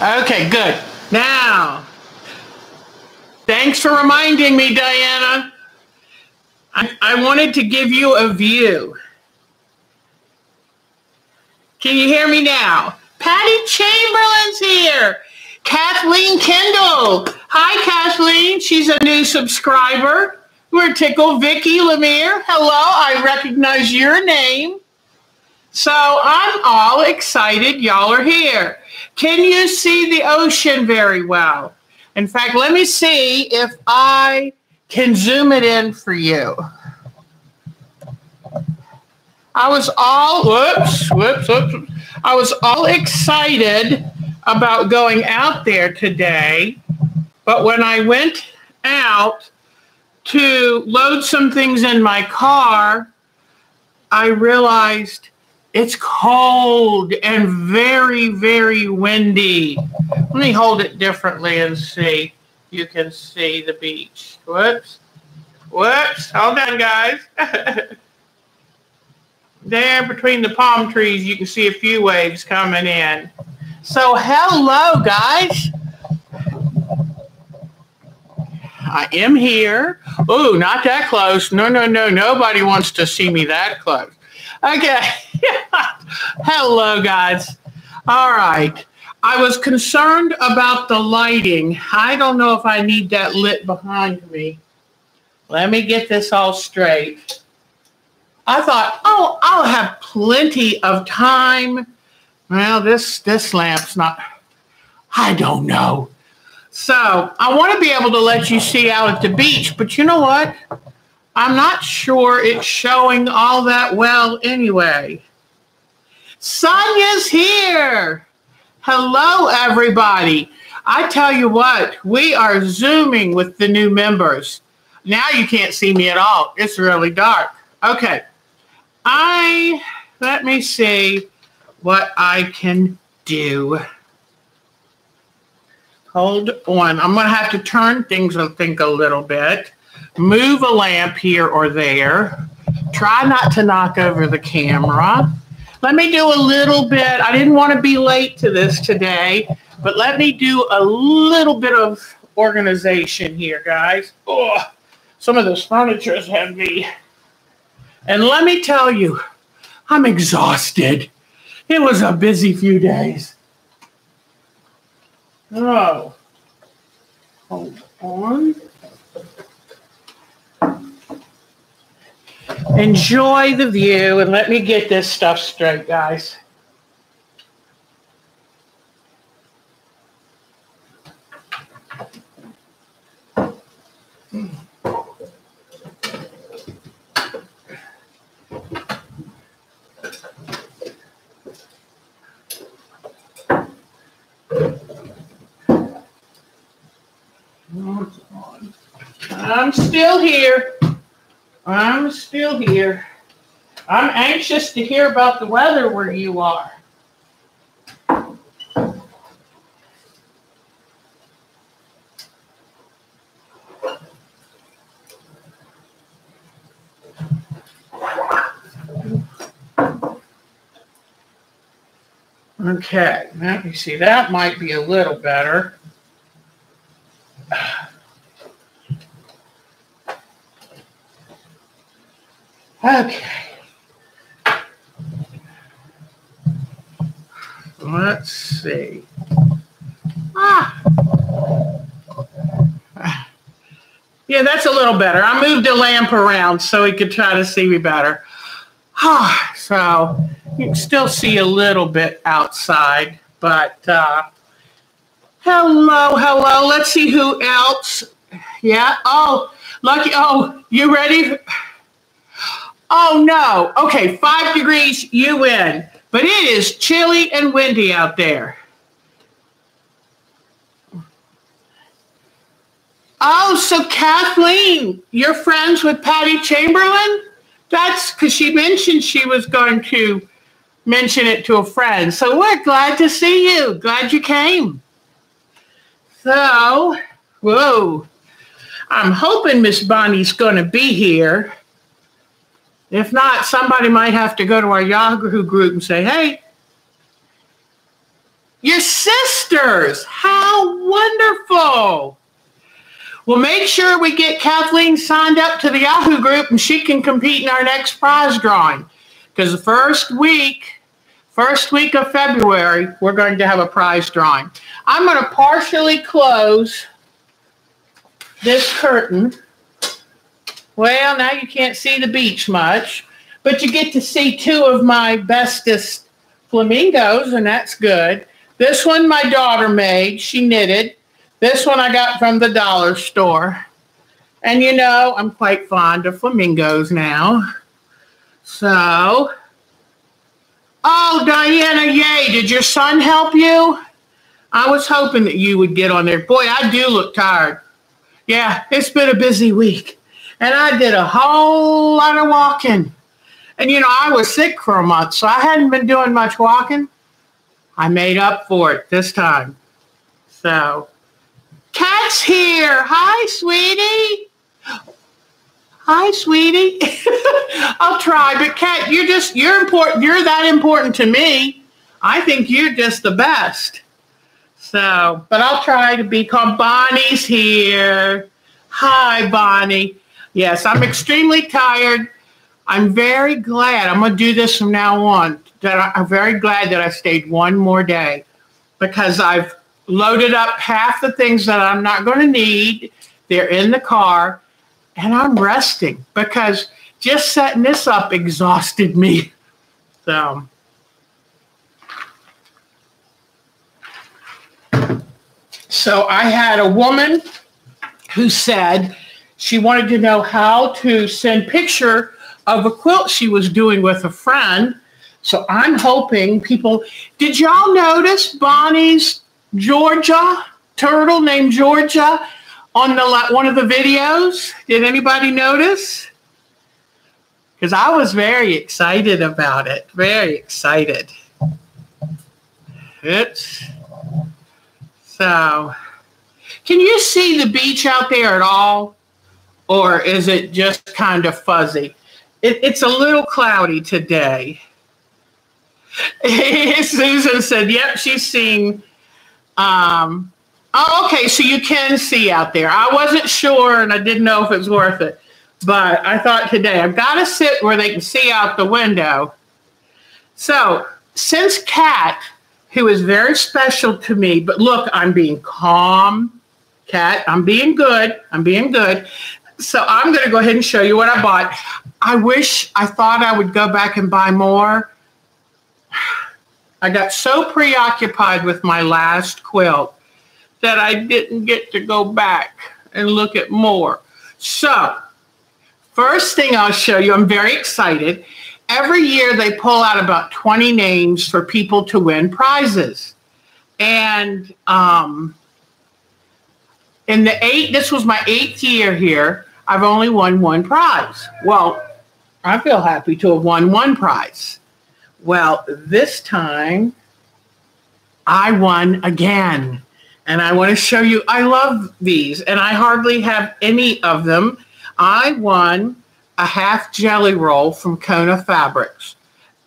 Okay, good. Now, thanks for reminding me, Diana. I wanted to give you a view. Can you hear me now? Patty Chamberlain's here. Kathleen Kendall. Hi, Kathleen. She's a new subscriber. We're tickled. Vicky Lemire. Hello. I recognize your name. So I'm all excited y'all are here. Can you see the ocean very well? In fact, let me see if I can zoom it in for you. I was all excited about going out there today, but when I went out to load some things in my car, I realized it's cold and very, very windy. Let me hold it differently and see. You can see the beach. Whoops. Hold on, guys. There between the palm trees, you can see a few waves coming in. So hello, guys. I am here. Oh, not that close. No. Nobody wants to see me that close. Okay. Hello, guys. All right. I was concerned about the lighting. I don't know if I need that lit behind me. Let me get this all straight. I thought, oh, I'll have plenty of time. Well, this lamp's not, I don't know. So I want to be able to let you see out at the beach, but you know what? I'm not sure it's showing all that well anyway. Sonia's here. Hello, everybody. I tell you what, we are Zooming with the new members. Now you can't see me at all. It's really dark. Okay. Let me see what I can do. Hold on. I'm going to have to turn things, I think, a little bit. Move a lamp here or there. Try not to knock over the camera. Let me do a little bit. I didn't want to be late to this today, but let me do a little bit of organization here, guys. Oh, some of this furniture is heavy. And let me tell you, I'm exhausted. It was a busy few days. Oh, hold on. Enjoy the view, and let me get this stuff straight, guys. I'm still here. I'm still here. I'm anxious to hear about the weather where you are. Okay, let me see. That might be a little better. Okay. Let's see. Yeah, that's a little better. I moved the lamp around so he could try to see me better. So you can still see a little bit outside, but hello. Let's see who else. Yeah. Oh, lucky. Oh, you ready? Oh, no. Okay, 5 degrees, you win. But it is chilly and windy out there. Oh, so Kathleen, you're friends with Patty Chamberlain? That's because she mentioned she was going to mention it to a friend. So we're glad to see you. Glad you came. So, whoa. I'm hoping Miss Bonnie's going to be here. If not, somebody might have to go to our Yahoo group and say, hey. Your sisters. How wonderful. Well, make sure we get Kathleen signed up to the Yahoo group and she can compete in our next prize drawing. Because the first week of February, we're going to have a prize drawing. I'm going to partially close this curtain. Well, now you can't see the beach much, but you get to see two of my bestest flamingos, and that's good. This one my daughter made. She knitted. This one I got from the dollar store. And you know, I'm quite fond of flamingos now. So, oh, Diana, yay. Did your son help you? I was hoping that you would get on there. Boy, I do look tired. Yeah, it's been a busy week. And I did a whole lot of walking. And, you know, I was sick for a month, so I hadn't been doing much walking. I made up for it this time. So, Kat's here. Hi, sweetie. Hi, sweetie. I'll try, but Kat, you're important. You're that important to me. I think you're just the best. So, but I'll try to be calm. Bonnie's here. Hi, Bonnie. Yes, I'm extremely tired. I'm very glad. I'm going to do this from now on. I'm very glad that I stayed one more day because I've loaded up half the things that I'm not going to need. They're in the car, and I'm resting because just setting this up exhausted me. So I had a woman who said she wanted to know how to send picture of a quilt she was doing with a friend. So I'm hoping people, did y'all notice Bonnie's Georgia, turtle named Georgia on one of the videos? Did anybody notice? Because I was very excited about it, very excited. So, can you see the beach out there at all? Or is it just kind of fuzzy? It's a little cloudy today. Susan said, yep, she's seeing. Oh, okay, so you can see out there. I wasn't sure, and I didn't know if it was worth it. But I thought today, I've got to sit where they can see out the window. So, since Kat, who is very special to me, but look, I'm being calm, Kat. I'm being good. I'm being good. So I'm going to go ahead and show you what I bought. I thought I would go back and buy more. I got so preoccupied with my last quilt that I didn't get to go back and look at more. So first thing I'll show you, I'm very excited. Every year they pull out about 20 names for people to win prizes. And this was my 8th year here. I've only won one prize. Well, I feel happy to have won one prize. Well, this time I won again. And I want to show you, I love these, and I hardly have any of them. I won a half jelly roll from Kona Fabrics.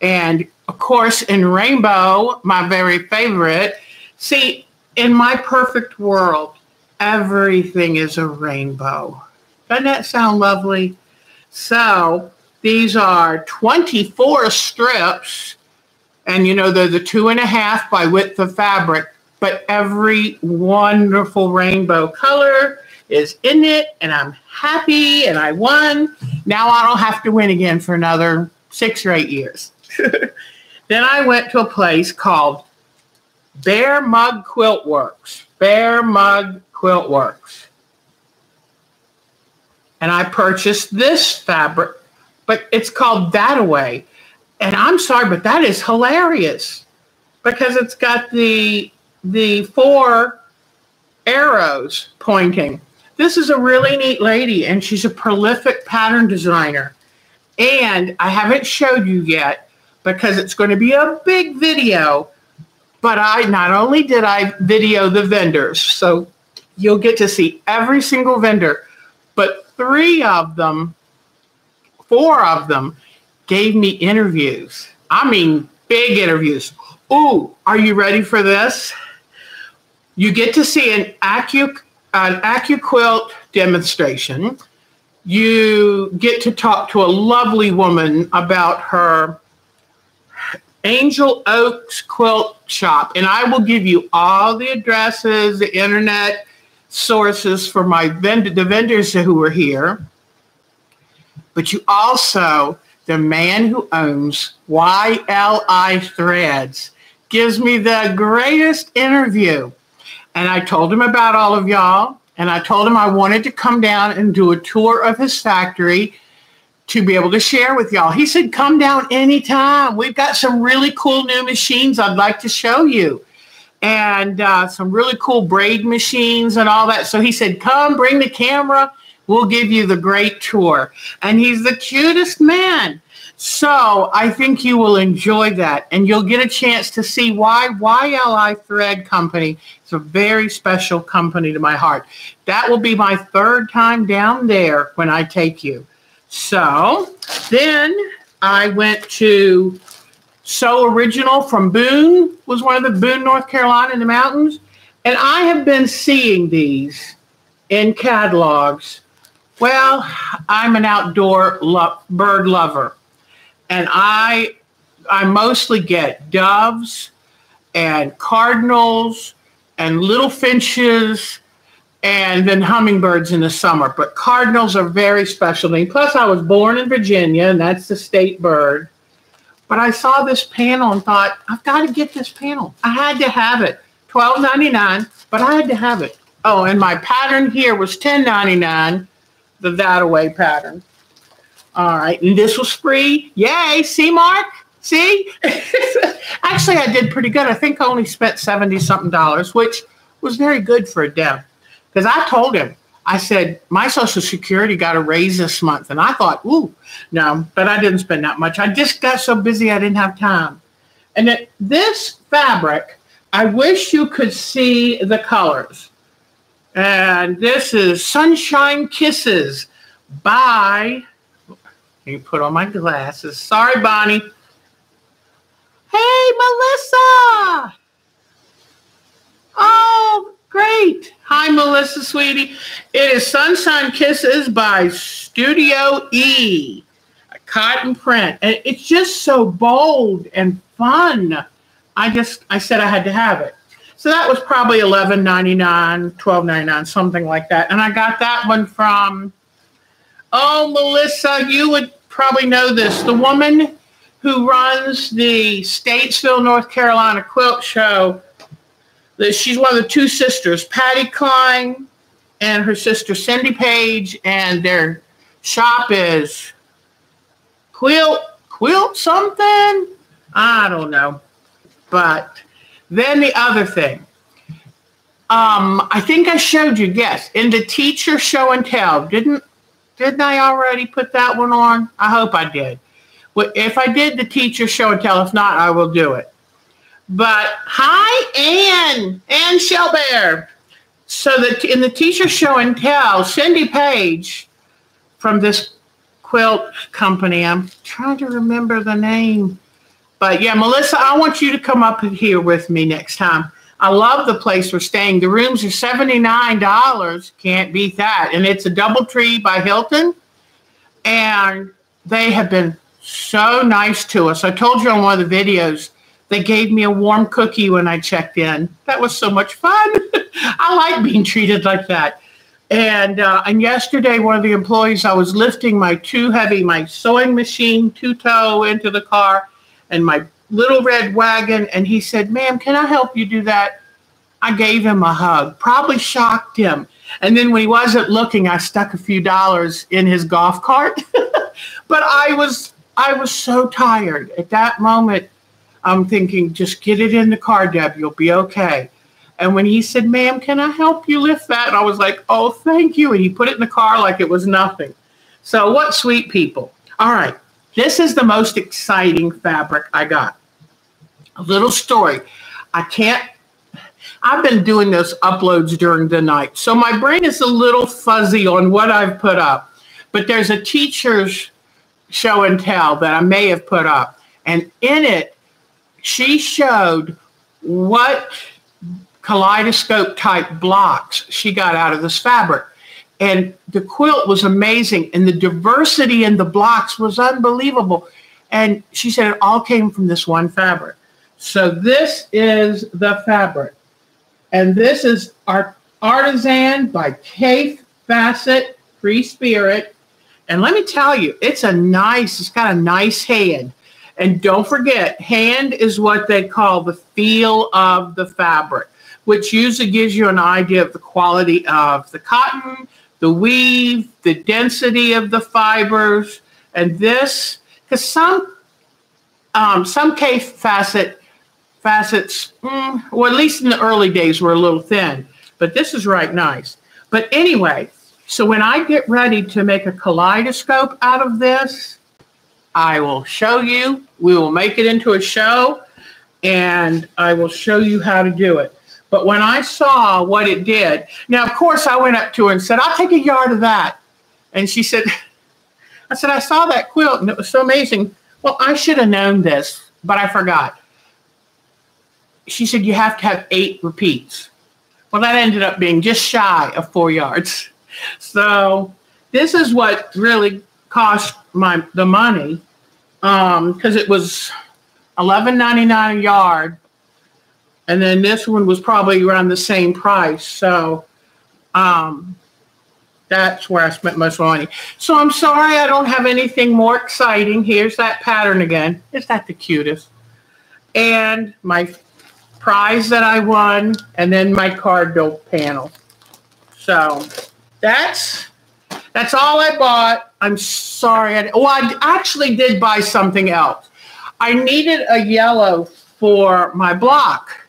And of course, in rainbow, my very favorite. See, in my perfect world, everything is a rainbow. Doesn't that sound lovely? So these are 24 strips, and you know, they're the 2.5 by width of fabric, but every wonderful rainbow color is in it, and I'm happy, and I won. Now I don't have to win again for another 6 or 8 years. Then I went to a place called Bear Mug Quilt Works. Bear Mug Quilt Works. And I purchased this fabric, but it's called That-A-Way. And I'm sorry, but that is hilarious because it's got the 4 arrows pointing. This is a really neat lady, and she's a prolific pattern designer. And I haven't showed you yet because it's going to be a big video, but not only did I video the vendors, so you'll get to see every single vendor, but 4 of them gave me interviews. I mean, big interviews. Ooh, are you ready for this? You get to see an AccuQuilt demonstration. You get to talk to a lovely woman about her Angel Oaks quilt shop. And I will give you all the addresses, the internet sources for the vendors who are here. But you also, the man who owns YLI Threads, gives me the greatest interview. And I told him about all of y'all. And I told him I wanted to come down and do a tour of his factory to be able to share with y'all. He said, come down anytime. We've got some really cool new machines I'd like to show you. And some really cool braid machines and all that. So he said, come, bring the camera. We'll give you the great tour. And he's the cutest man. So I think you will enjoy that. And you'll get a chance to see why YLI Thread Company is a very special company to my heart. That will be my third time down there when I take you. So then I went to So Original from Boone, was one of the Boone, North Carolina in the mountains. And I have been seeing these in catalogs. Well, I'm an outdoor bird lover. And I mostly get doves and cardinals and little finches and then hummingbirds in the summer. But cardinals are very special to me. Plus, I was born in Virginia, and that's the state bird. But I saw this panel and thought, I've got to get this panel. I had to have it. $12.99, but I had to have it. Oh, and my pattern here was $10.99, the that-away pattern. All right, and this was free. Yay, see, Mark? See? Actually, I did pretty good. I think I only spent $70-something, which was very good for a dev. Because I told him, I said, my Social Security got a raise this month. And I thought, ooh, no, but I didn't spend that much. I just got so busy I didn't have time. And this fabric, I wish you could see the colors. And this is Sunshine Kisses by... Let me put on my glasses. Sorry, Bonnie. Hey, Melissa. Oh, great. Hi, Melissa, sweetie. It is Sunshine Kisses by Studio E, a cotton print. And it's just so bold and fun. I said I had to have it. So that was probably $11.99, $12.99, something like that. And I got that one from... Oh, Melissa, you would probably know this. The woman who runs the Statesville, North Carolina quilt show, she's one of the two sisters, Patty Klein and her sister Cindy Page, and their shop is Quilt something? I don't know. But then the other thing. I think I showed you, yes, in the teacher show and tell. Didn't I already put that one on? I hope I did. Well, if I did the teacher show and tell, if not, I will do it. But hi, Ann Shelbear. So in the teacher show and tell, Cindy Page from this quilt company, I'm trying to remember the name. But yeah, Melissa, I want you to come up here with me next time. I love the place we're staying. The rooms are $79. Can't beat that. And it's a DoubleTree by Hilton. And they have been so nice to us. I told you on one of the videos, they gave me a warm cookie when I checked in. That was so much fun. I like being treated like that. And yesterday, one of the employees, I was lifting my my sewing machine, two-toe into the car, and my little red wagon, and he said, ma'am, can I help you do that? I gave him a hug, probably shocked him. And then when he wasn't looking, I stuck a few dollars in his golf cart. But I was so tired. At that moment, I'm thinking, just get it in the car, Deb, you'll be okay. And when he said, ma'am, can I help you lift that? And I was like, oh, thank you. And he put it in the car like it was nothing. So what sweet people. All right, this is the most exciting fabric I got. A little story. I've been doing those uploads during the night, so my brain is a little fuzzy on what I've put up. But there's a teacher's show and tell that I may have put up. And in it, she showed what kaleidoscope type blocks she got out of this fabric. And the quilt was amazing, and the diversity in the blocks was unbelievable. And she said it all came from this one fabric. So this is the fabric. And this is our Artisan by Kate Fassett, Free Spirit. And let me tell you, it's got a nice hand. And don't forget, hand is what they call the feel of the fabric, which usually gives you an idea of the quality of the cotton, the weave, the density of the fibers. And this, because some Kate facets, well, at least in the early days, were a little thin. But this is right nice. But anyway, so when I get ready to make a kaleidoscope out of this, I will show you. We will make it into a show, and I will show you how to do it. But when I saw what it did, now, of course, I went up to her and said, I'll take a yard of that. And she said, I saw that quilt, and it was so amazing. Well, I should have known this, but I forgot. She said, you have to have 8 repeats. Well, that ended up being just shy of 4 yards. So this is what really cost the money, because it was $11.99 a yard. And then this one was probably around the same price. So that's where I spent most of my money. So I'm sorry I don't have anything more exciting. Here's that pattern again. Isn't that the cutest? And my prize that I won, and then my card build panel. So that's all I bought. I'm sorry. I actually did buy something else. I needed a yellow for my block.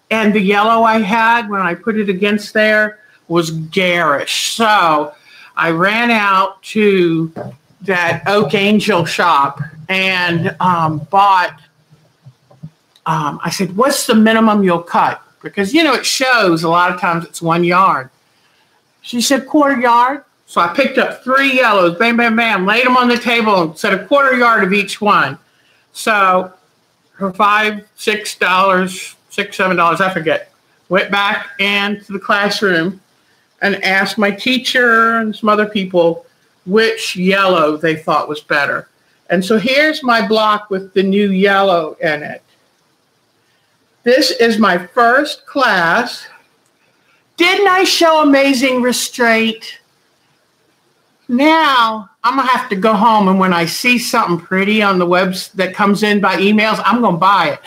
And the yellow I had when I put it against there was garish. So I ran out to that Oak Angel shop and bought, I said, what's the minimum you'll cut? Because, it shows a lot of times it's 1 yard. She said, $1/4 yard. So I picked up 3 yellows, bam, bam, bam, laid them on the table and said $1/4 yard of each one. So for $5, $6, $6, $7, I forget, went back into the classroom and asked my teacher and some other people which yellow they thought was better. And so here's my block with the new yellow in it. This is my first class. Didn't I show amazing restraint? Now I'm going to have to go home, and when I see something pretty on the webs that comes in by emails, I'm going to buy it.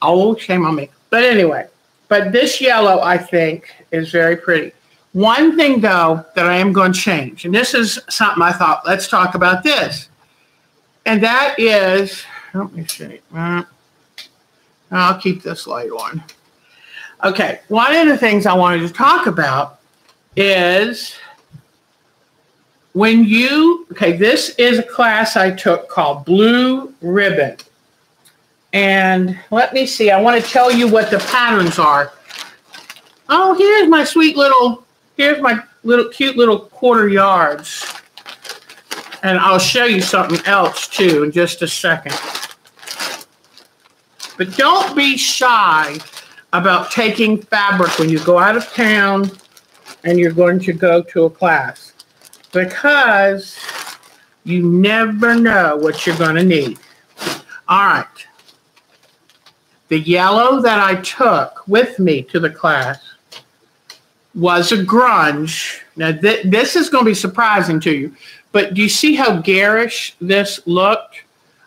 Oh, shame on me. But anyway, this yellow, I think, is very pretty. One thing, though, that I am going to change, and this is something I thought, let's talk about this. And that is, let me see. I'll keep this light on. Okay, one of the things I wanted to talk about is this is a class I took called Blue Ribbon. And let me see, I want to tell you what the patterns are. Oh, here's my cute little $1/4 yards. And I'll show you something else too in just a second. But don't be shy about taking fabric when you go out of town and you're going to go to a class, because you never know what you're going to need. All right. The yellow that I took with me to the class was a grunge. Now, this is going to be surprising to you, but do you see how garish this looked?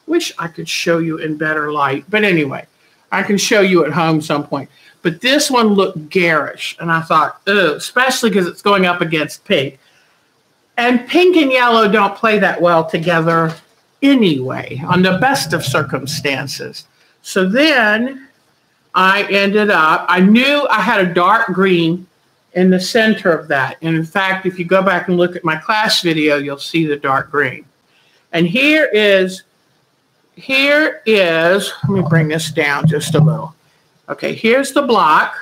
Wish I could show you in better light, but anyway, I can show you at home some point. But this one looked garish, and I thought, ugh, especially because it's going up against pink. And pink and yellow don't play that well together anyway, on the best of circumstances. So then I knew I had a dark green in the center of that. And in fact, if you go back and look at my class video, you'll see the dark green. And here is, let me bring this down just a little. Okay, here's the block.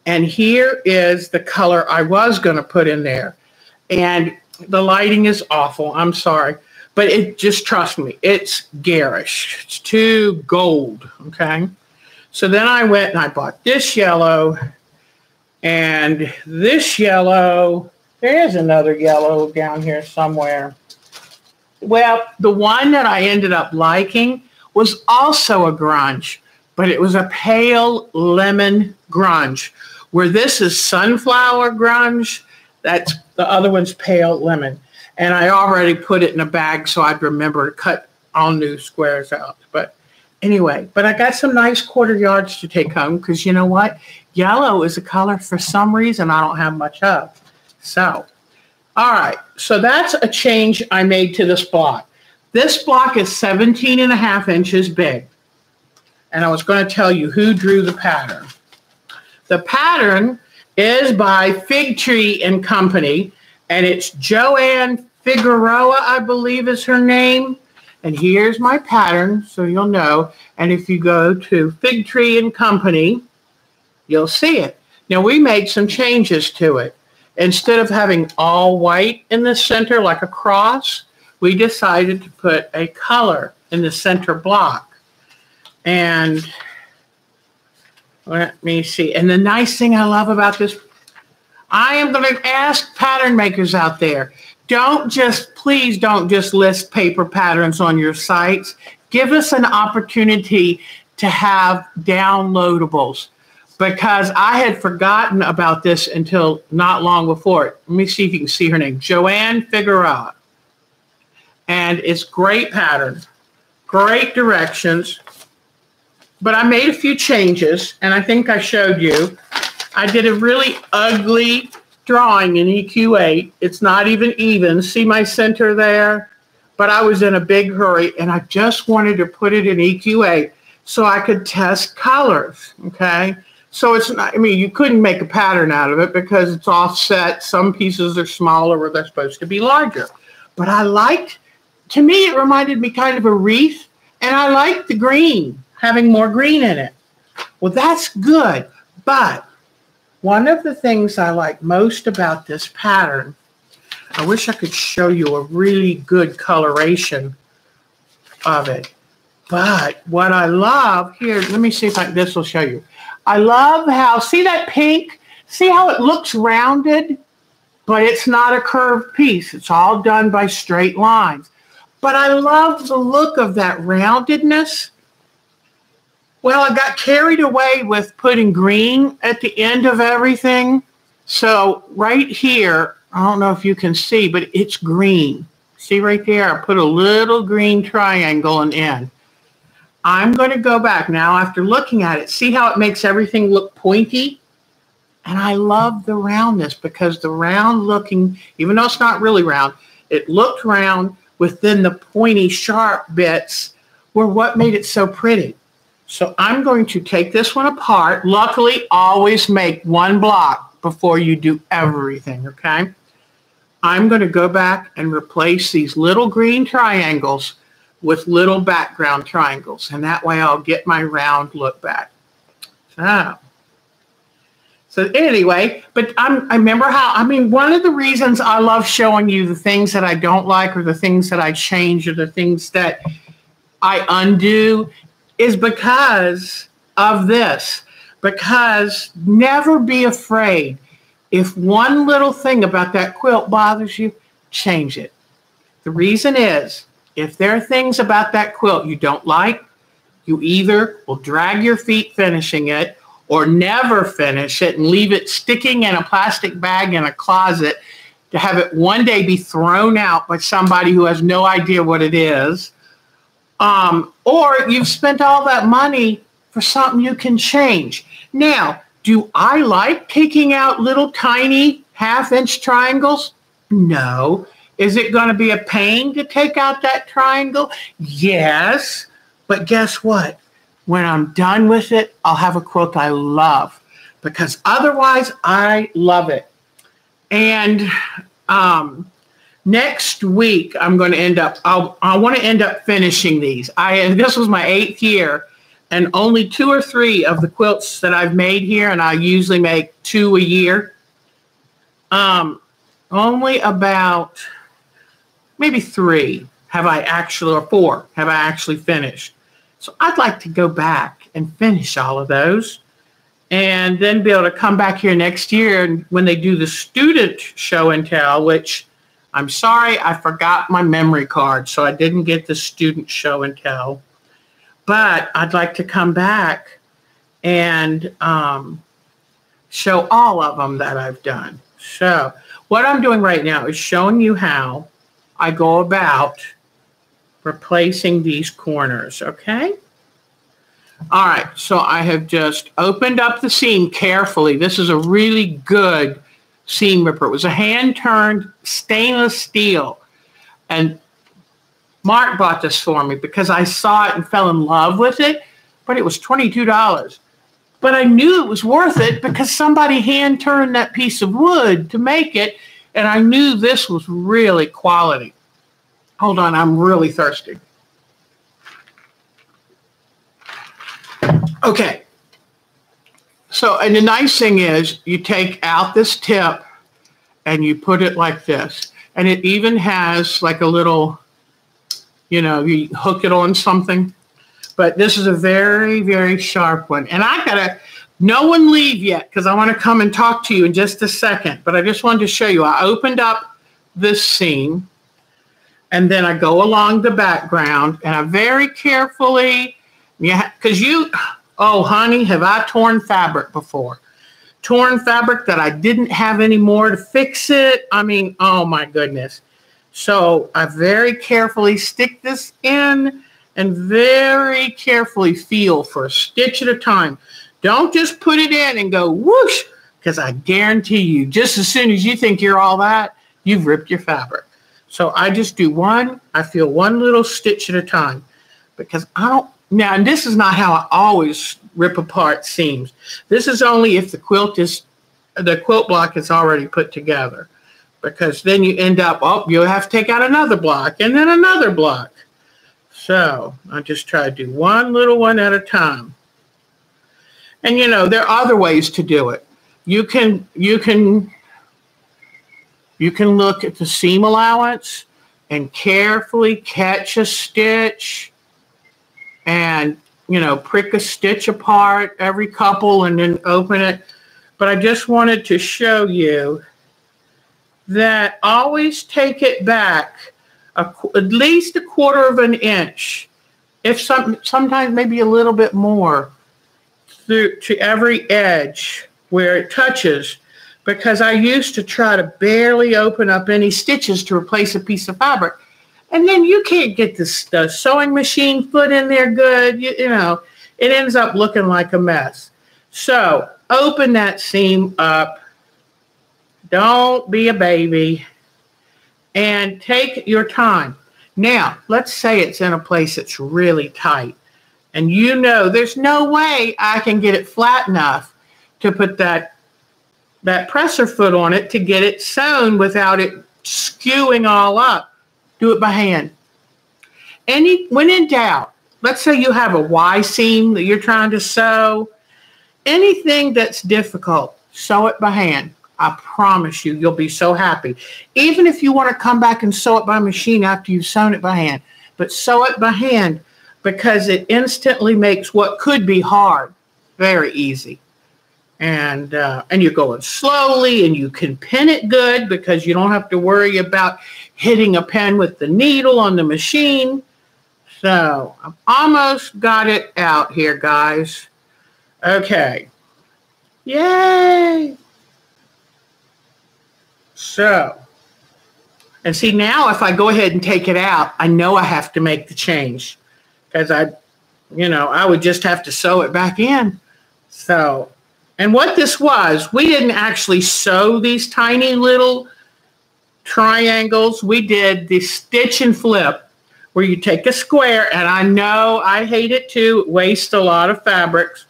And here is the color I was going to put in there. And the lighting is awful. I'm sorry. But it just, trust me, it's garish. It's too gold, okay? So then I went and I bought this yellow and this yellow. There is another yellow down here somewhere. Well, the one that I ended up liking was also a grunge, but it was a pale lemon grunge. Where this is sunflower grunge, that's the other one's pale lemon. And I already put it in a bag so I'd remember to cut all new squares out. But anyway, but I got some nice quarter yards to take home because you know what? Yellow is a color for some reason I don't have much of. So, all right. So that's a change I made to this block. This block is 17.5 inches big. And I was going to tell you who drew the pattern. The pattern is by Fig Tree and Company, and it's Joanne Figueroa, I believe is her name. And here's my pattern, so you'll know. And if you go to Fig Tree and Company, you'll see it. Now, we made some changes to it. Instead of having all white in the center like a cross, we decided to put a color in the center block. And let me see. And the nice thing I love about this, I am going to ask pattern makers out there, please don't just list paper patterns on your sites. Give us an opportunity to have downloadables, because I had forgotten about this until not long before. Let me see if you can see her name, Joanne Figueroa. And it's great pattern, great directions. But I made a few changes, and I think I showed you. I did a really ugly drawing in EQ8. It's not even. See my center there? But I was in a big hurry, and I just wanted to put it in EQ8 so I could test colors, okay? So it's not, I mean, you couldn't make a pattern out of it because it's offset. Some pieces are smaller where they're supposed to be larger. But I liked, to me, it reminded me kind of a wreath, and I liked the green, having more green in it. Well, that's good, but one of the things I like most about this pattern, I wish I could show you a really good coloration of it. But what I love here, let me see if this will show you. I love how, see that pink? See how it looks rounded, but it's not a curved piece. It's all done by straight lines. But I love the look of that roundedness. Well, I got carried away with putting green at the end of everything. So right here, I don't know if you can see, but it's green. See right there? I put a little green triangle in the end. I'm going to go back now after looking at it. See how it makes everything look pointy? And I love the roundness because the round looking, even though it's not really round, it looked round within the pointy, sharp bits were what made it so pretty. So I'm going to take this one apart. Luckily, always make one block before you do everything, okay? I'm going to go back and replace these little green triangles with little background triangles, and that way I'll get my round look back. So anyway, but I remember how, I mean, one of the reasons I love showing you the things that I don't like or the things that I change or the things that I undo is because of this. Because never be afraid. If one little thing about that quilt bothers you, change it. The reason is, if there are things about that quilt you don't like, you either will drag your feet finishing it or never finish it and leave it sticking in a plastic bag in a closet to have it one day be thrown out by somebody who has no idea what it is. Or you've spent all that money for something you can change. Now, do I like taking out little tiny half-inch triangles? No. Is it going to be a pain to take out that triangle? Yes. But guess what? When I'm done with it, I'll have a quilt I love because otherwise I love it. And next week, I'm going to end up, I want to end up finishing these. This was my 8th year, and only 2 or 3 of the quilts that I've made here, and I usually make 2 a year. Only about maybe 3 have I actually, or 4, have I actually finished? So I'd like to go back and finish all of those and then be able to come back here next year and when they do the student show and tell, which I'm sorry, I forgot my memory card, so I didn't get the student show and tell. But I'd like to come back and show all of them that I've done. So what I'm doing right now is showing you how I go about replacing these corners, okay? All right, so I have just opened up the seam carefully. This is a really good seam ripper. It was a hand-turned stainless steel. And Mark bought this for me because I saw it and fell in love with it, but it was $22. But I knew it was worth it because somebody hand-turned that piece of wood to make it, and I knew this was really quality. Hold on, I'm really thirsty. Okay. So, and the nice thing is you take out this tip and you put it like this. And it even has like a little, you know, you hook it on something. But this is a very, very sharp one. And I gotta, no one leave yet because I want to come and talk to you in just a second. But I just wanted to show you, I opened up this seam and then I go along the background and I very carefully, because oh, honey, have I torn fabric before? Torn fabric that I didn't have any more to fix it. I mean, oh my goodness. So I very carefully stick this in and very carefully feel for a stitch at a time. Don't just put it in and go whoosh, because I guarantee you, just as soon as you think you're all that, you've ripped your fabric. So I just do I feel one little stitch at a time because I don't, now, and this is not how I always rip apart seams. This is only if the quilt block is already put together, because then you end up, oh, you'll have to take out another block and then another block. So I just try to do one little one at a time. And you know, there are other ways to do it. You can look at the seam allowance and carefully catch a stitch and, you know, prick a stitch apart every couple and then open it. But I just wanted to show you that always take it back at least 1/4 of an inch, if sometimes maybe a little bit more, to every edge where it touches, because I used to try to barely open up any stitches to replace a piece of fabric. And then you can't get the sewing machine foot in there good. You know, it ends up looking like a mess. So open that seam up. Don't be a baby. And take your time. Now, let's say it's in a place that's really tight. And you know there's no way I can get it flat enough to put that presser foot on it to get it sewn without it skewing all up. Do it by hand. When in doubt, let's say you have a Y seam that you're trying to sew. Anything that's difficult, sew it by hand. I promise you, you'll be so happy. Even if you want to come back and sew it by machine after you've sewn it by hand. But sew it by hand because it instantly makes what could be hard very easy. And you're going slowly and you can pin it good because you don't have to worry about hitting a pen with the needle on the machine. So I've almost got it out here, guys. Okay. Yay. So, and see now if I go ahead and take it out, I know I have to make the change because I would just have to sew it back in. So, and what this was, we didn't actually sew these tiny little triangles. We did the stitch and flip where you take a square, and I know I hate it too. It wastes a lot of fabrics.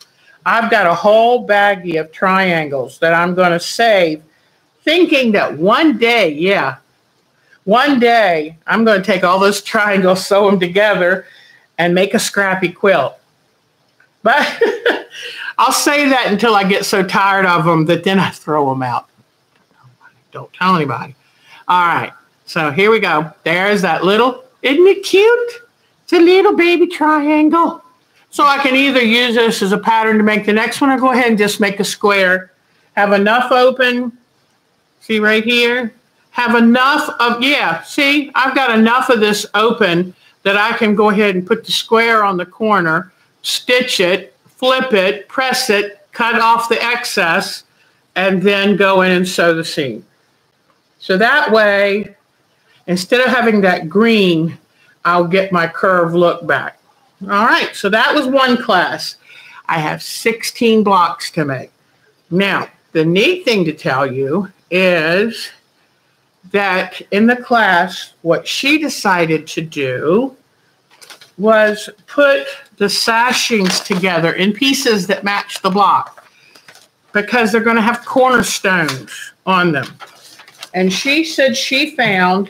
I've got a whole baggie of triangles that I'm going to save, thinking that one day I'm going to take all those triangles, sew them together, and make a scrappy quilt. But I'll say that until I get so tired of them that then I throw them out. Don't tell anybody. All right. So here we go. There's that little Isn't it cute? It's a little baby triangle. So I can either use this as a pattern to make the next one or go ahead and just make a square. Have enough open. See right here? Have enough of, yeah, see? I've got enough of this open that I can go ahead and put the square on the corner, stitch it, flip it, press it, cut off the excess, and then go in and sew the seam. So that way, instead of having that green, I'll get my curved look back. All right, so that was one class. I have 16 blocks to make. Now, the neat thing to tell you is that in the class, what she decided to do was put the sashings together in pieces that match the block because they're going to have cornerstones on them. And she said she found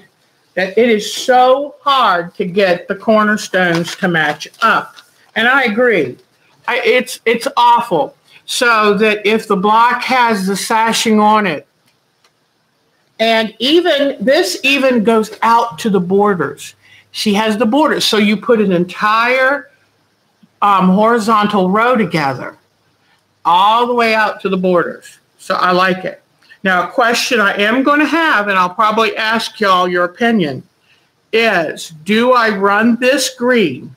that it is so hard to get the cornerstones to match up. And I agree. It's awful. So that if the block has the sashing on it, and this even goes out to the borders. She has the borders. So you put an entire horizontal row together all the way out to the borders. So I like it. Now, a question I am going to have, and I'll probably ask y'all your opinion, is do I run this green?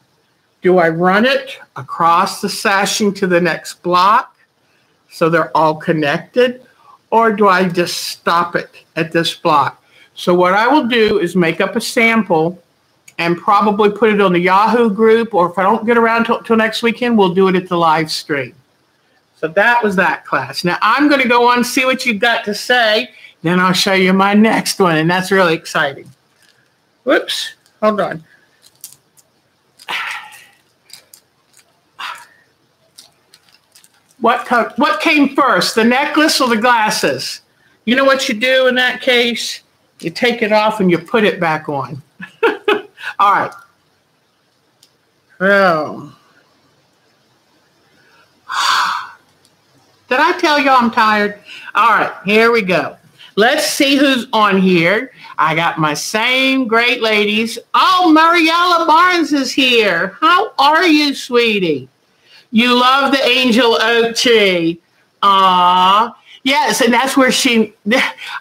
Do I run it across the sashing to the next block so they're all connected? Or do I just stop it at this block? So what I will do is make up a sample and probably put it on the Yahoo group, or if I don't get around till next weekend, we'll do it at the live stream. So that was that class. Now I'm going to go on and see what you've got to say. Then I'll show you my next one, and that's really exciting. Whoops, hold on. What came first, the necklace or the glasses? You know what you do in that case? You take it off and you put it back on. All right. Well, did I tell you I'm tired? All right, here we go. Let's see who's on here. I got my same great ladies. Oh, Mariella Barnes is here. How are you, sweetie? You love the angel oak tree. Aw. Yes, and that's where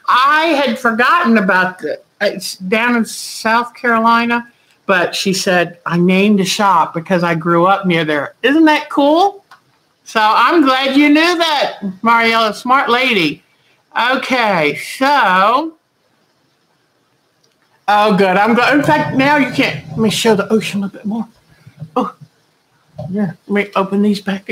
I had forgotten about it's down in South Carolina, but she said, I named a shop because I grew up near there. Isn't that cool? So I'm glad you knew that, Mariella, smart lady. Okay, so, oh, good. I'm glad. In fact, now you can't. Let me show the ocean a little bit more. Oh, yeah. Let me open these back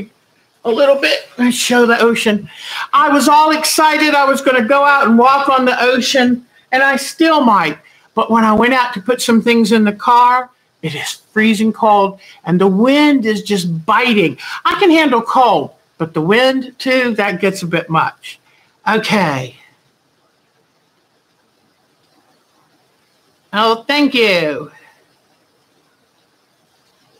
a little bit and show the ocean. I was all excited. I was going to go out and walk on the ocean, and I still might. But when I went out to put some things in the car, it is freezing cold, and the wind is just biting. I can handle cold, but the wind, too, that gets a bit much. Okay. Oh, thank you.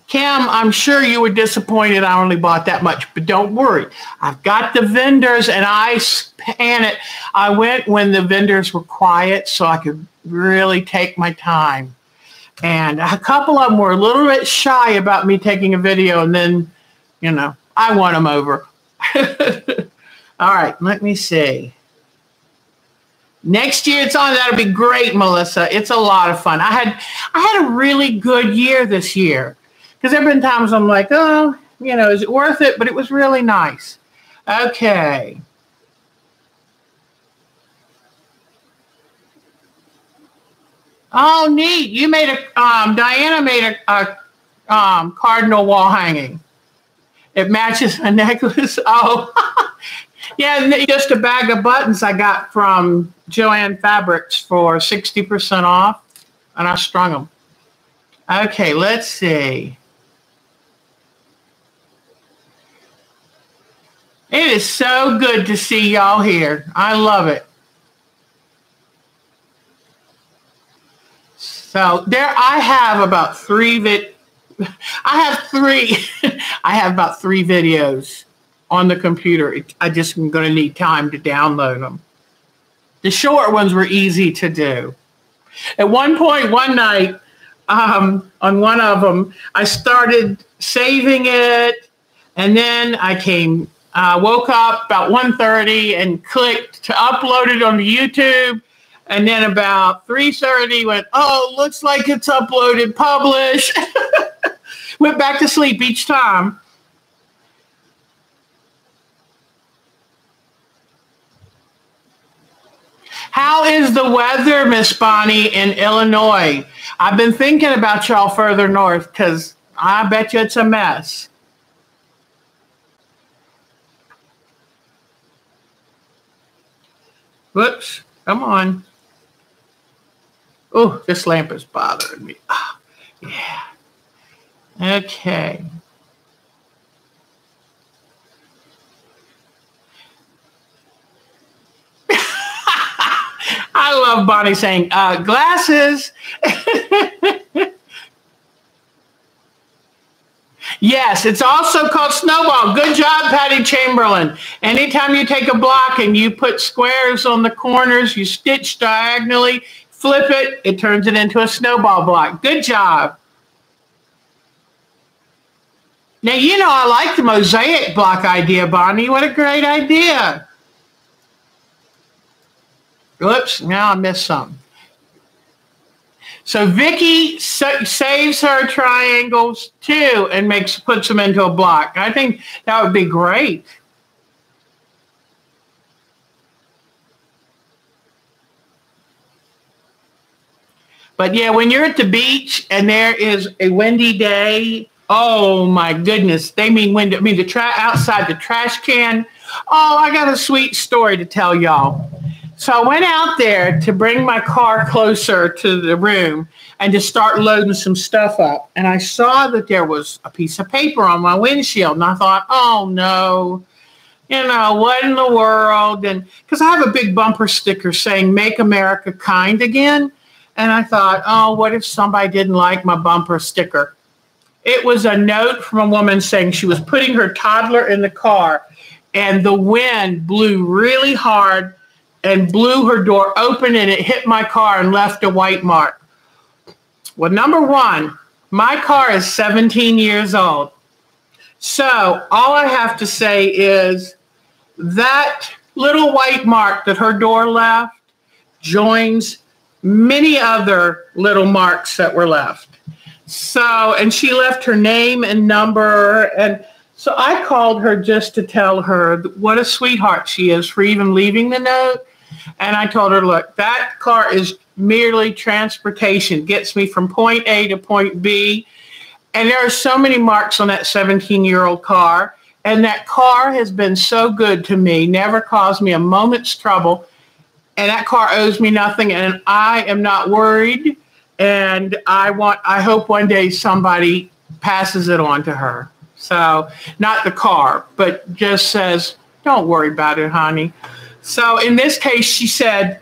Kim, I'm sure you were disappointed I only bought that much, but don't worry. I've got the vendors, and I span it. I went when the vendors were quiet so I could really take my time. And a couple of them were a little bit shy about me taking a video, and then, you know, I won them over. All right, let me see. Next year it's on. That'll be great, Melissa. It's a lot of fun. I had a really good year this year because there have been times I'm like, oh, you know, is it worth it? But it was really nice. Okay. Oh, neat. You made Diana made a cardinal wall hanging. It matches a necklace. Oh, yeah, and just a bag of buttons I got from Joann Fabrics for 60% off, and I strung them. Okay, let's see. It is so good to see y'all here. I love it. So there, I have about I have about three videos on the computer. I just am going to need time to download them. The short ones were easy to do. At one point, one night, on one of them. I started saving it, and then I woke up about 1:30 and clicked to upload it on the YouTube. And then about 3:30 went, oh, looks like it's uploaded, publish. Went back to sleep each time. How is the weather, Miss Bonnie, in Illinois? I've been thinking about y'all further north because I bet you it's a mess. Whoops, come on. Oh, this lamp is bothering me. Oh, yeah. Okay. I love Bonnie saying, glasses. Yes, it's also called snowball. Good job, Patty Chamberlain. Anytime you take a block and you put squares on the corners, you stitch diagonally, flip it, it turns it into a snowball block. Good job. Now, you know, I like the mosaic block idea, Bonnie. What a great idea. Whoops, now I missed some. So Vicky saves her triangles too and puts them into a block. I think that would be great. But yeah, when you're at the beach and there is a windy day, oh my goodness, they mean wind. I mean outside the trash can. Oh, I got a sweet story to tell y'all. So I went out there to bring my car closer to the room and to start loading some stuff up. And I saw that there was a piece of paper on my windshield. And I thought, oh, no, you know, what in the world? And because I have a big bumper sticker saying, Make America Kind Again. And I thought, oh, what if somebody didn't like my bumper sticker? It was a note from a woman saying she was putting her toddler in the car and the wind blew really hard and blew her door open, and it hit my car and left a white mark. Well, number one, my car is 17 years old. So all I have to say is that little white mark that her door left joins many other little marks that were left. So, and she left her name and number, and so I called her just to tell her what a sweetheart she is for even leaving the note. And I told her, look, that car is merely transportation, gets me from point A to point B. And there are so many marks on that 17-year-old car. And that car has been so good to me, never caused me a moment's trouble. And that car owes me nothing. And I am not worried. And I hope one day somebody passes it on to her. So not the car, but just says, don't worry about it, honey. So in this case, she said,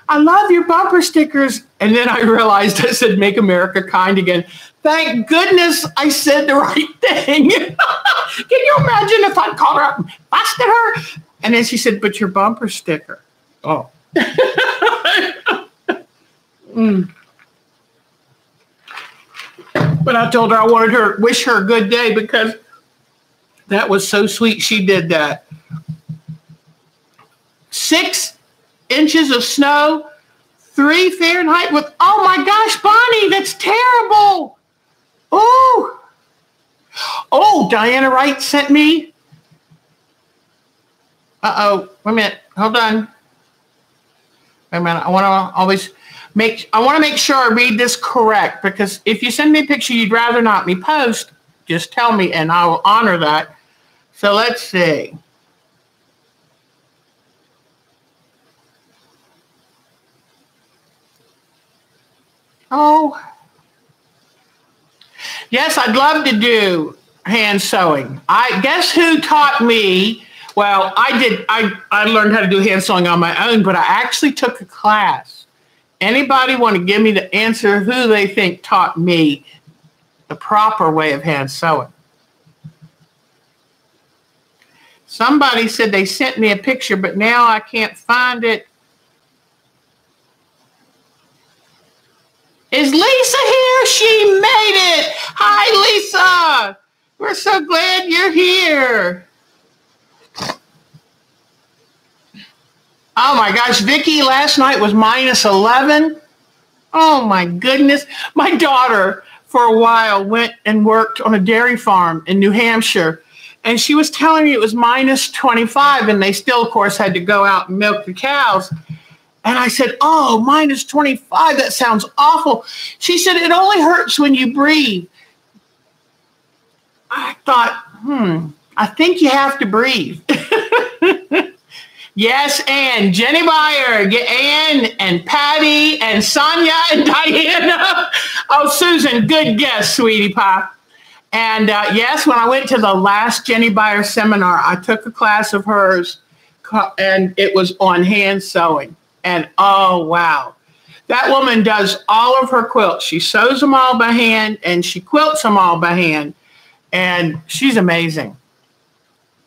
I love your bumper stickers. And then I realized I said, Make America Kind Again. Thank goodness I said the right thing. Can you imagine if I called her up and fussed at her? And then she said, but your bumper sticker. Oh. But I told her I wanted her, wish her a good day because that was so sweet. She did that. 6 inches of snow, 3 Fahrenheit with, oh my gosh, Bonnie, that's terrible. Oh, Diana Wright sent me. Wait a minute, hold on. Wait a minute, I want to make sure I read this correct, because if you send me a picture you'd rather not me post, just tell me and I will honor that. So let's see. Oh, yes, I'd love to do hand sewing. I guess who taught me? Well, I did. I learned how to do hand sewing on my own, but I actually took a class. Anybody want to give me the answer who they think taught me the proper way of hand sewing? Somebody said they sent me a picture, but now I can't find it. Is Lisa here? She made it. Hi, Lisa. We're so glad you're here. Oh my gosh, Vicky, last night was -11. Oh my goodness. My daughter, for a while, went and worked on a dairy farm in New Hampshire. And she was telling me it was -25, and they still, of course, had to go out and milk the cows. And I said, oh, -25, that sounds awful. She said, it only hurts when you breathe. I thought, I think you have to breathe. Yes, and Jenny Meyer, Ann and Patty and Sonia and Diana. Oh, Susan, good guess, sweetie pie. And yes, when I went to the last Jenny Meyer seminar, I took a class of hers, and it was on hand sewing. And oh, wow. That woman does all of her quilts. She sews them all by hand, and she quilts them all by hand. And she's amazing.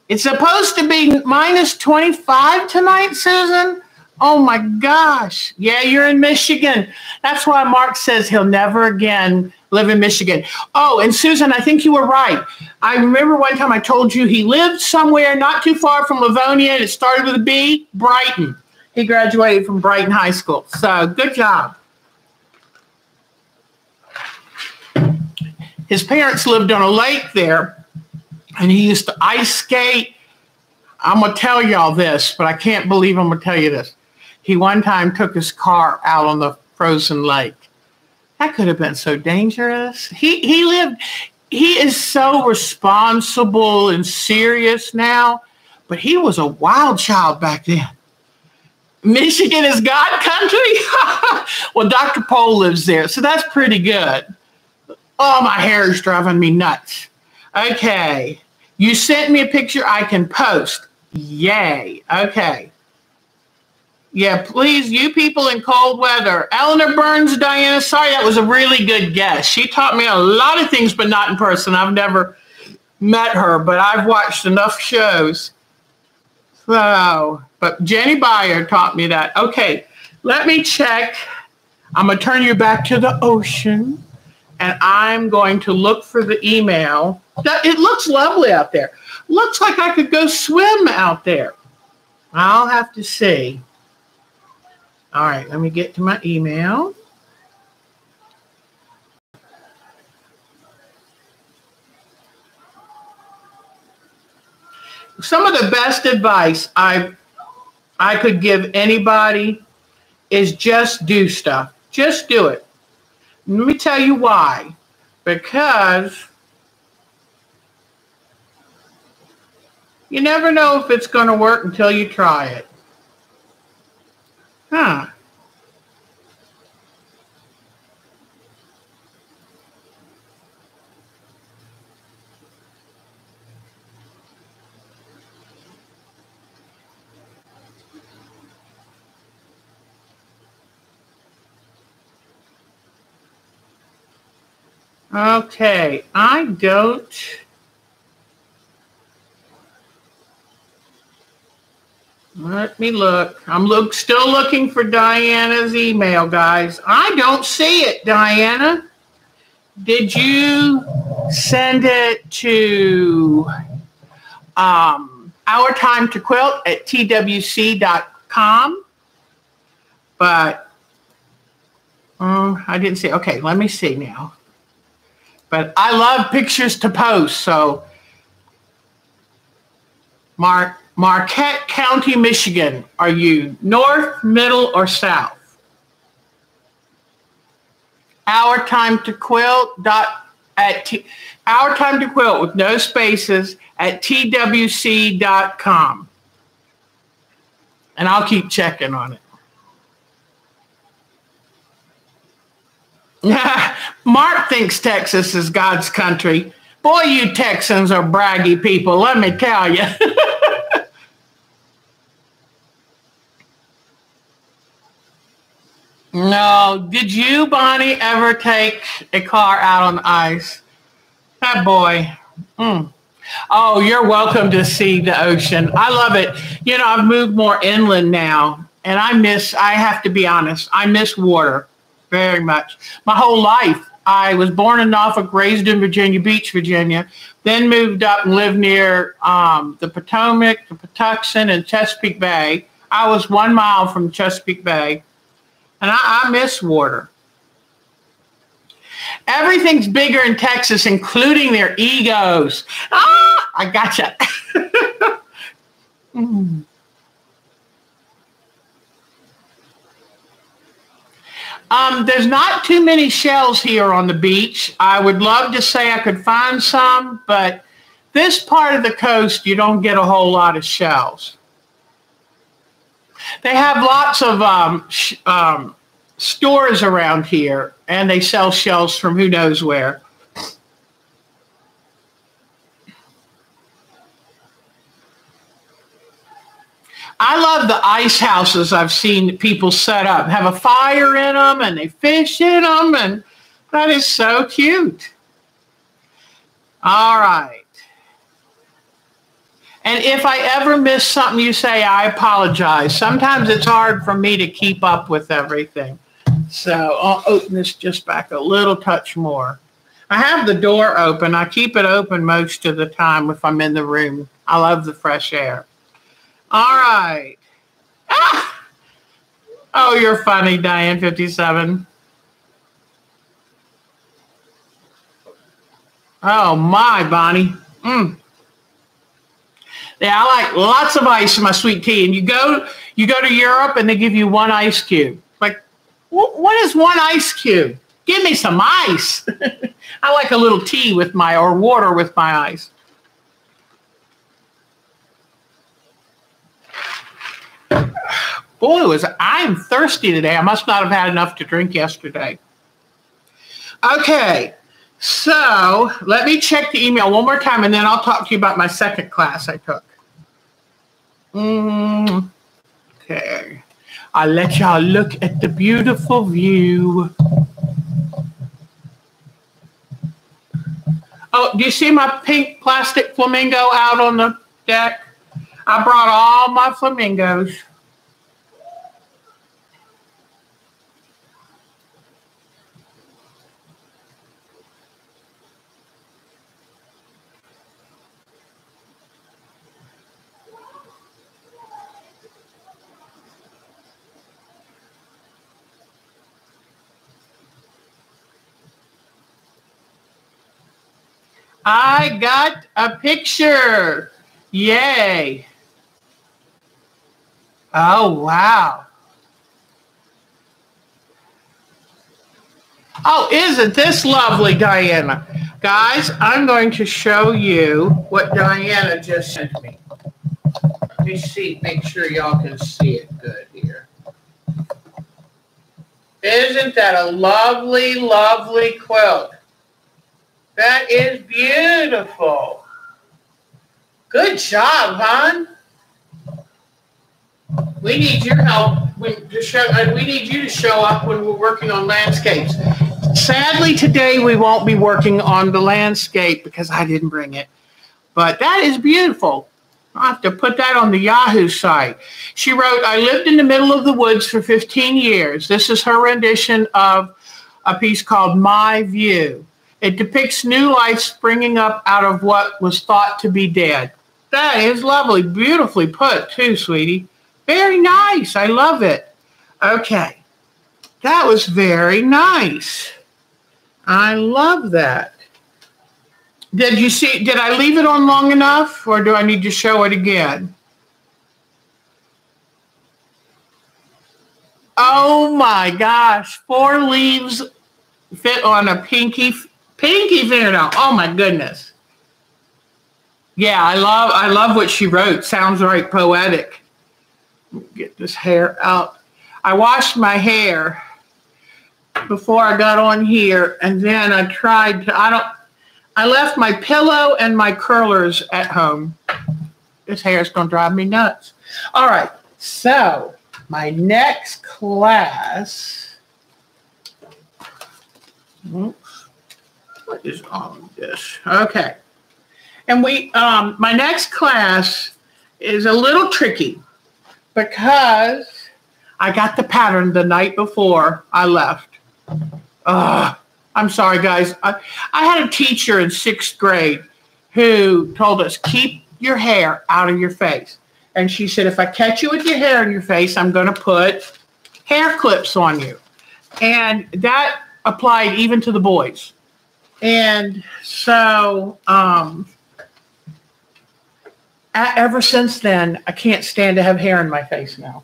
It's supposed to be -25 tonight, Susan. Oh, my gosh. Yeah, you're in Michigan. That's why Mark says he'll never again live in Michigan. Oh, and Susan, I think you were right. I remember one time I told you he lived somewhere not too far from Livonia, and it started with a B, Brighton. He graduated from Brighton High School. So good job. His parents lived on a lake there, and he used to ice skate. I'm going to tell y'all this, but I can't believe I'm going to tell you this. He one time took his car out on the frozen lake. That could have been so dangerous. He is so responsible and serious now, but he was a wild child back then. Michigan is God country? Well, Dr. Pohl lives there, so that's pretty good. Oh, my hair is driving me nuts. Okay. You sent me a picture I can post. Yay. Okay. Yeah, please, you people in cold weather. Eleanor Burns, Diana, sorry, that was a really good guess. She taught me a lot of things, but not in person. I've never met her, but I've watched enough shows. So, but Jenny Meyer taught me that. Okay, let me check. I'm going to turn you back to the ocean, and I'm going to look for the email. It looks lovely out there. Looks like I could go swim out there. I'll have to see. All right, let me get to my email. Some of the best advice I could give anybody is just do stuff. Just do it. Let me tell you why. Because you never know if it's going to work until you try it. Huh. Okay, I don't. Let me look. I'm still looking for Diana's email, guys. I don't see it, Diana. Did you send it to ourtimetoquilt@twc.com? But I didn't see. Okay, let me see now. But I love pictures to post, so Marquette County, Michigan. Are you north, middle, or south? Our Time to Quilt Our Time to Quilt with no spaces at twc.com. And I'll keep checking on it. Mark thinks Texas is God's country. Boy, you Texans are braggy people, let me tell you. No, did you, Bonnie, ever take a car out on the ice? That boy. Oh, you're welcome to see the ocean. I love it. You know, I've moved more inland now, and I have to be honest, I miss water. very much. My whole life. I was born in Norfolk, raised in Virginia Beach, Virginia, then moved up and lived near the Potomac, the Patuxent, and Chesapeake Bay. I was 1 mile from Chesapeake Bay, and I miss water. Everything's bigger in Texas, including their egos. Ah, I gotcha. There's not too many shells here on the beach. I would love to say I could find some, but this part of the coast, you don't get a whole lot of shells. They have lots of stores around here, and they sell shells from who knows where. I love the ice houses I've seen people set up, have a fire in them, and they fish in them, and that is so cute. All right. And if I ever miss something you say, I apologize. Sometimes it's hard for me to keep up with everything. So I'll open this just back a little touch more. I have the door open. I keep it open most of the time if I'm in the room. I love the fresh air. All right. Ah! Oh, you're funny, Diane 57. Oh, my, Bonnie. Yeah, I like lots of ice in my sweet tea. And you go to Europe and they give you one ice cube. Like, what is one ice cube? Give me some ice. I like a little tea with or water with my ice. Boy, I am thirsty today. I must not have had enough to drink yesterday. Okay, so let me check the email one more time, and then I'll talk to you about my second class I took. Okay, I'll let y'all look at the beautiful view. Oh, do you see my pink plastic flamingo out on the deck? I brought all my flamingos. I got a picture. Yay. Oh, wow. Oh, isn't this lovely, Diana? Guys, I'm going to show you what Diana just sent me. Let me see, make sure y'all can see it good here. Isn't that a lovely, lovely quilt? That is beautiful. Good job, hon. We need your help. We need you to show up when we're working on landscapes. Sadly, today we won't be working on the landscape because I didn't bring it. But that is beautiful. I'll have to put that on the Yahoo site. She wrote, I lived in the middle of the woods for 15 years. This is her rendition of a piece called My View. It depicts new life springing up out of what was thought to be dead. That is lovely. Beautifully put, too, sweetie. Very nice. I love it. Okay. That was very nice. I love that. Did I leave it on long enough, or do I need to show it again? Oh, my gosh. 4 leaves fit on a pinky fingernail. Oh my goodness. Yeah, I love what she wrote. Sounds right poetic. Get this hair out. I washed my hair before I got on here, and then I left my pillow and my curlers at home. This hair is gonna drive me nuts. All right, so my next class. What is all of this? Okay. And my next class is a little tricky because I got the pattern the night before I left. I'm sorry, guys. I had a teacher in 6th grade who told us, keep your hair out of your face. And she said, if I catch you with your hair in your face, I'm going to put hair clips on you. And that applied even to the boys. And so ever since then, I can't stand to have hair in my face now.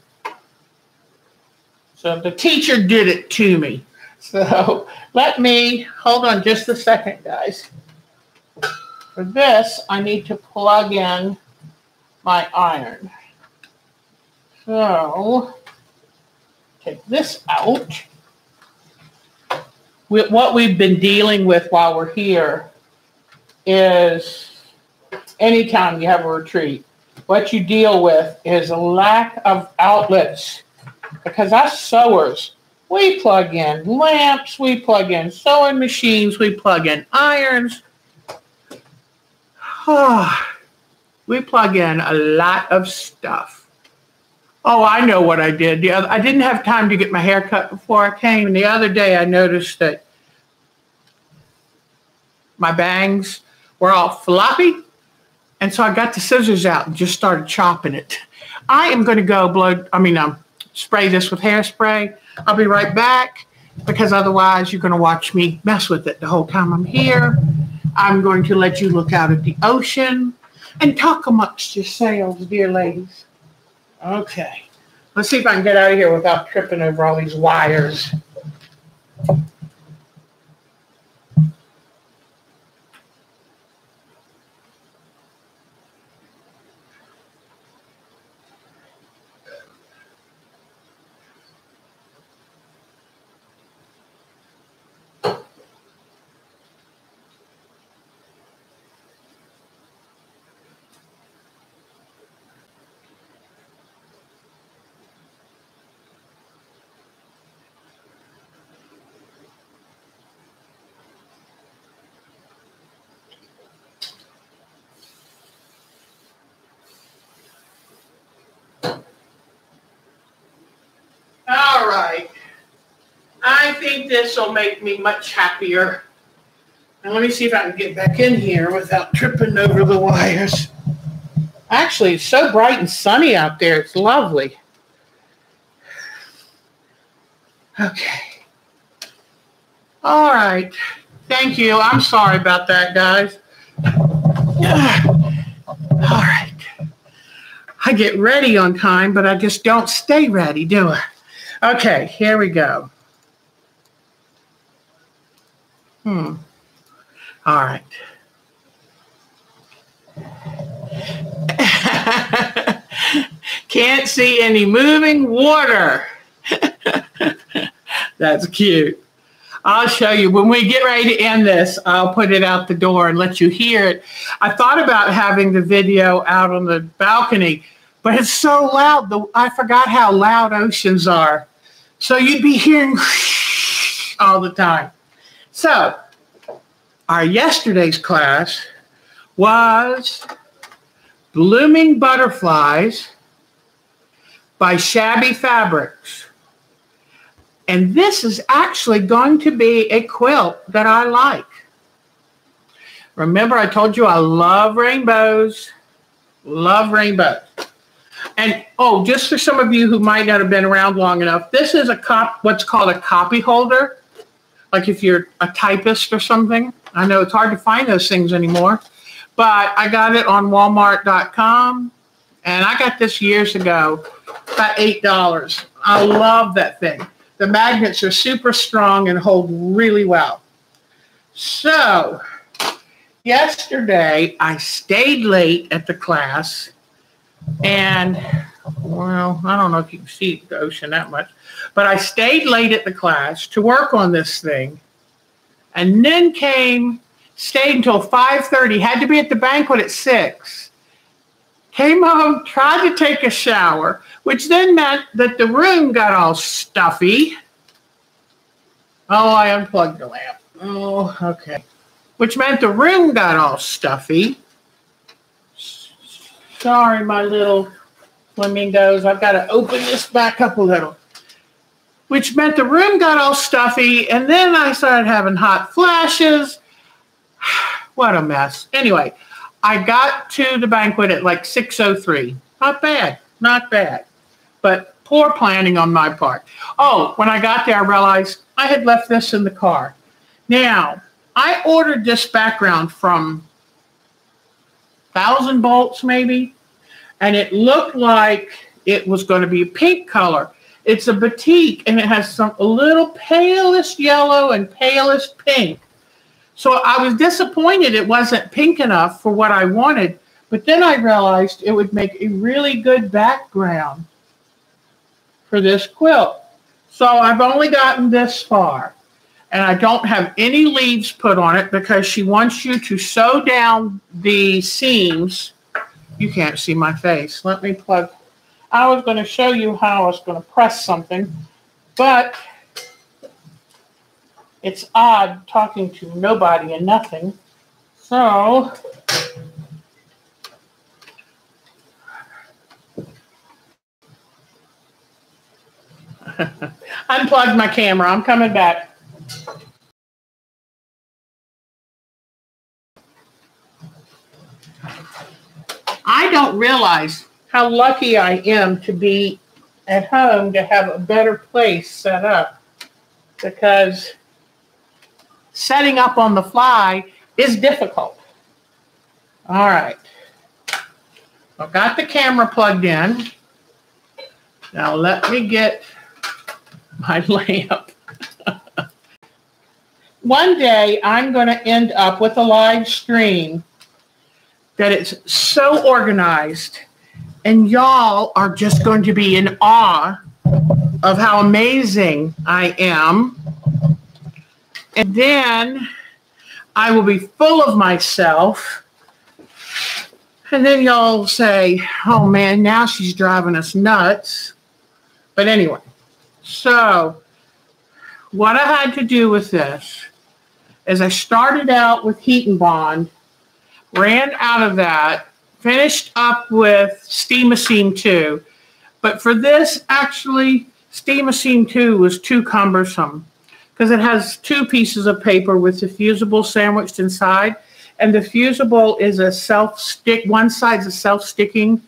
So the teacher did it to me. So let me, hold on just a second, guys. For this, I need to plug in my iron. So take this out. What we've been dealing with while we're here is anytime you have a retreat, what you deal with is a lack of outlets. Because us sewers, we plug in lamps, we plug in sewing machines, we plug in irons. We plug in a lot of stuff. Oh, I know what I did. I didn't have time to get my hair cut before I came. The other day I noticed that my bangs were all floppy. And so I got the scissors out and just started chopping it. I am going to go spray this with hairspray. I'll be right back because otherwise you're going to watch me mess with it the whole time I'm here. I'm going to let you look out at the ocean and talk amongst yourselves, dear ladies. Okay. Let's see if I can get out of here without tripping over all these wires. All right. I think this will make me much happier. And let me see if I can get back in here without tripping over the wires. Actually, it's so bright and sunny out there. It's lovely. Okay. All right. Thank you. I'm sorry about that, guys. All right. I get ready on time, but I just don't stay ready, do I? Okay, here we go. All right. Can't see any moving water. That's cute. I'll show you. When we get ready to end this, I'll put it out the door and let you hear it. I thought about having the video out on the balcony, but it's so loud. I forgot how loud oceans are. So you'd be hearing all the time. So our yesterday's class was Blooming Butterflies by Shabby Fabrics. And this is actually going to be a quilt that I like. Remember, I told you I love rainbows. Love rainbows. And, just for some of you who might not have been around long enough, this is what's called a copy holder. Like if you're a typist or something. I know it's hard to find those things anymore. But I got it on Walmart.com. And I got this years ago, about $8. I love that thing. The magnets are super strong and hold really well. So, yesterday I stayed late at the class. And, well, I don't know if you can see the ocean that much. But I stayed late at the class to work on this thing. And then stayed until 5:30. Had to be at the banquet at 6. Came home, tried to take a shower, which then meant that the room got all stuffy. Oh, I unplugged the lamp. Oh, okay. Which meant the room got all stuffy. Sorry, my little flamingos. I've got to open this back up a little. which meant the room got all stuffy, and then I started having hot flashes. What a mess. Anyway, I got to the banquet at like 6:03. Not bad, not bad, but poor planning on my part. Oh, when I got there, I realized I had left this in the car. Now, I ordered this background from 1,000 Bolts maybe, and it looked like it was going to be a pink color. It's a batik, and it has a little palest yellow and palest pink. So I was disappointed it wasn't pink enough for what I wanted, but then I realized it would make a really good background for this quilt. So I've only gotten this far, and I don't have any leaves put on it because she wants you to sew down the seams. You can't see my face. Let me plug. I was going to show you how I was going to press something, but it's odd talking to nobody and nothing. So unplugged my camera. I'm coming back. I don't realize how lucky I am to be at home to have a better place set up, because setting up on the fly is difficult. All right. I've got the camera plugged in. Now let me get my lamp. One day I'm going to end up with a live stream that it's so organized, and y'all are just going to be in awe of how amazing I am. And then I will be full of myself. And then y'all say, oh man, now she's driving us nuts. But anyway, so what I had to do with this is I started out with Heat and Bond, ran out of that, finished up with Steam-A-Seam 2. But for this, actually, Steam-A-Seam 2 was too cumbersome because it has two pieces of paper with the fusible sandwiched inside. And the fusible is a self-stick. One side's a self-sticking.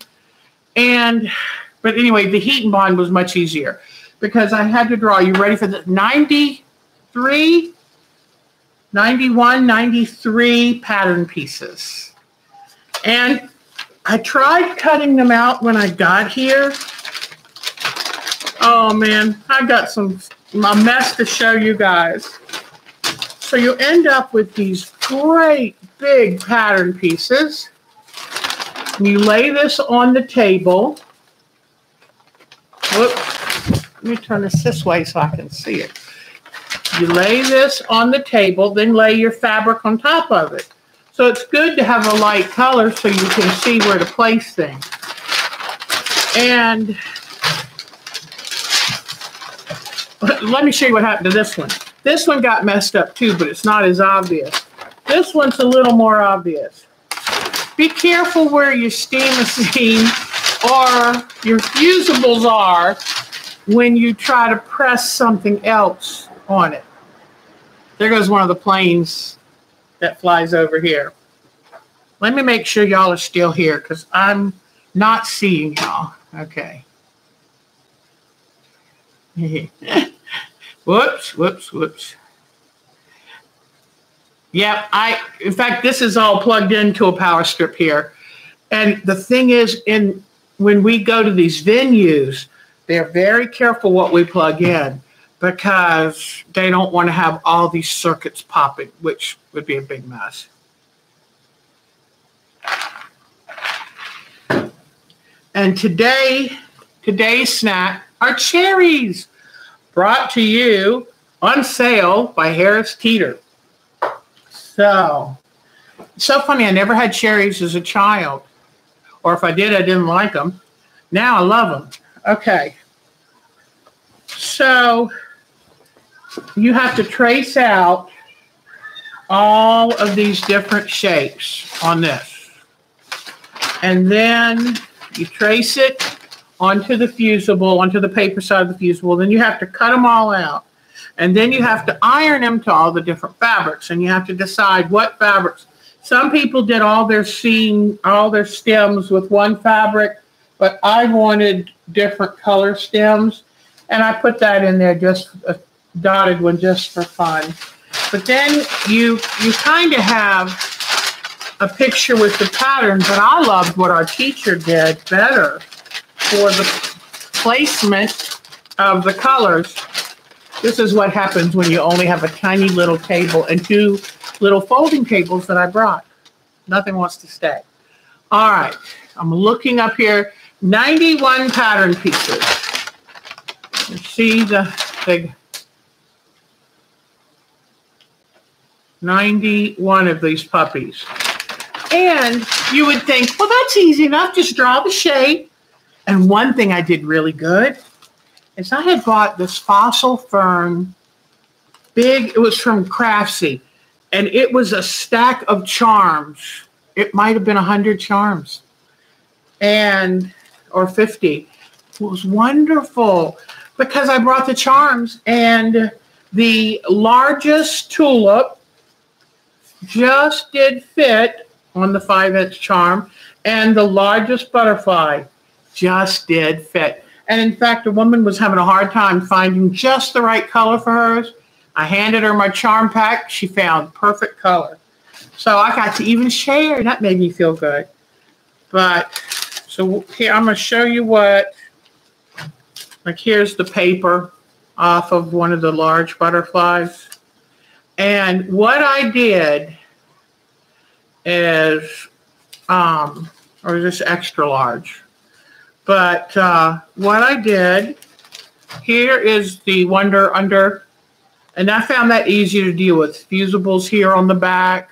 But anyway, the Heat and Bond was much easier because I had to draw. You ready for the 93, 91, 93 pattern pieces. And I tried cutting them out when I got here. Oh man, I got a mess to show you guys. So you end up with these great big pattern pieces. You lay this on the table. Whoops. Let me turn this way so I can see it. You lay this on the table, then lay your fabric on top of it. So it's good to have a light color so you can see where to place things. And let me show you what happened to this one. This one got messed up too, but it's not as obvious. This one's a little more obvious. Be careful where your Steam-A-Seam or your fusibles are when you try to press something else on it. There goes one of the planes that flies over here. Let me make sure y'all are still here because I'm not seeing y'all. Okay. Whoops, whoops, whoops. Yeah, in fact, this is all plugged into a power strip here. And the thing is, when we go to these venues, they're very careful what we plug in because they don't want to have all these circuits popping, which would be a big mess. And today's snack are cherries, brought to you on sale by Harris Teeter. So funny, I never had cherries as a child. Or if I did, I didn't like them. Now I love them. Okay. So you have to trace out all of these different shapes on this. And then you trace it onto the fusible, onto the paper side of the fusible. Then you have to cut them all out. And then you have to iron them to all the different fabrics. And you have to decide what fabrics. Some people did all their stems with one fabric, but I wanted different color stems. And I put that in there, just a dotted one, just for fun. But then you kind of have a picture with the pattern, but I loved what our teacher did better for the placement of the colors. This is what happens when you only have a tiny little table and two little folding tables that I brought. Nothing wants to stay. All right, I'm looking up here. 91 pattern pieces. You see the big 91 of these puppies. And you would think, well, that's easy enough. Just draw the shape. And one thing I did really good is I had bought this fossil fern, big, it was from Craftsy, and it was a stack of charms. It might have been 100 charms, or 50. It was wonderful because I brought the charms, and the largest tulip just did fit on the 5-inch charm, and the largest butterfly just did fit. And in fact, a woman was having a hard time finding just the right color for hers. I handed her my charm pack. She found perfect color. So I got to even share. That made me feel good. But so here, I'm going to show you what, like here's the paper off of one of the large butterflies. And what I did is, or this extra large. But what I did, here is the Wonder Under, and I found that easy to deal with. Fusibles here on the back.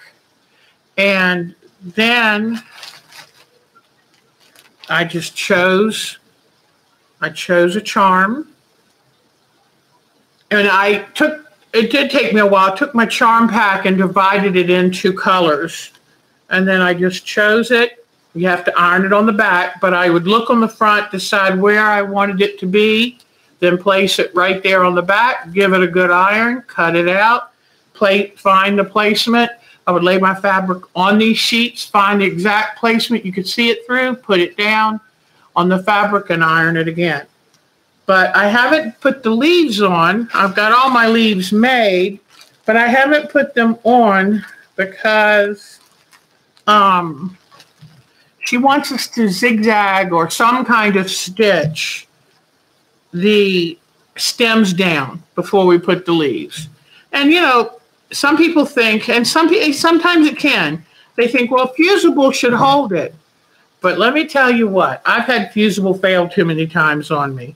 And then I just chose a charm. And it did take me a while. I took my charm pack and divided it into colors. And then I just chose it. You have to iron it on the back, but I would look on the front, decide where I wanted it to be, then place it right there on the back, give it a good iron, cut it out, find the placement. I would lay my fabric on these sheets, find the exact placement you could see it through, put it down on the fabric and iron it again. But I haven't put the leaves on. I've got all my leaves made, but I haven't put them on because she wants us to zigzag or some kind of stitch the stems down before we put the leaves. And, you know, some people think, and sometimes it can, they think, well, fusible should hold it. But let me tell you what, I've had fusible fail too many times on me.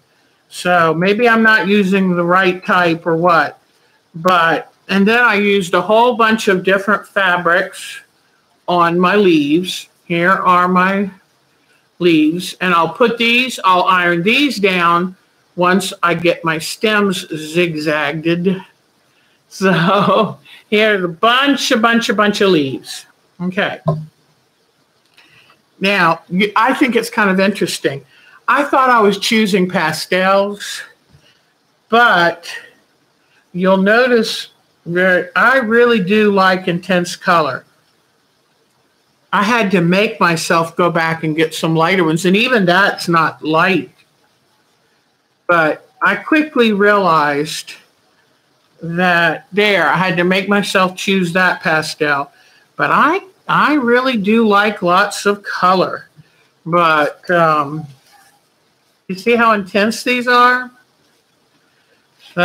So maybe I'm not using the right type or what. And then I used a whole bunch of different fabrics on my leaves. Here are my leaves, and I'll iron these down once I get my stems zigzagged. So here's a bunch of leaves. Okay. Now, I think it's kind of interesting. I thought I was choosing pastels, but you'll notice that I really do like intense color. I had to make myself go back and get some lighter ones, and even that's not light. But I quickly realized that I had to make myself choose that pastel. But I really do like lots of color. But you see how intense these are? So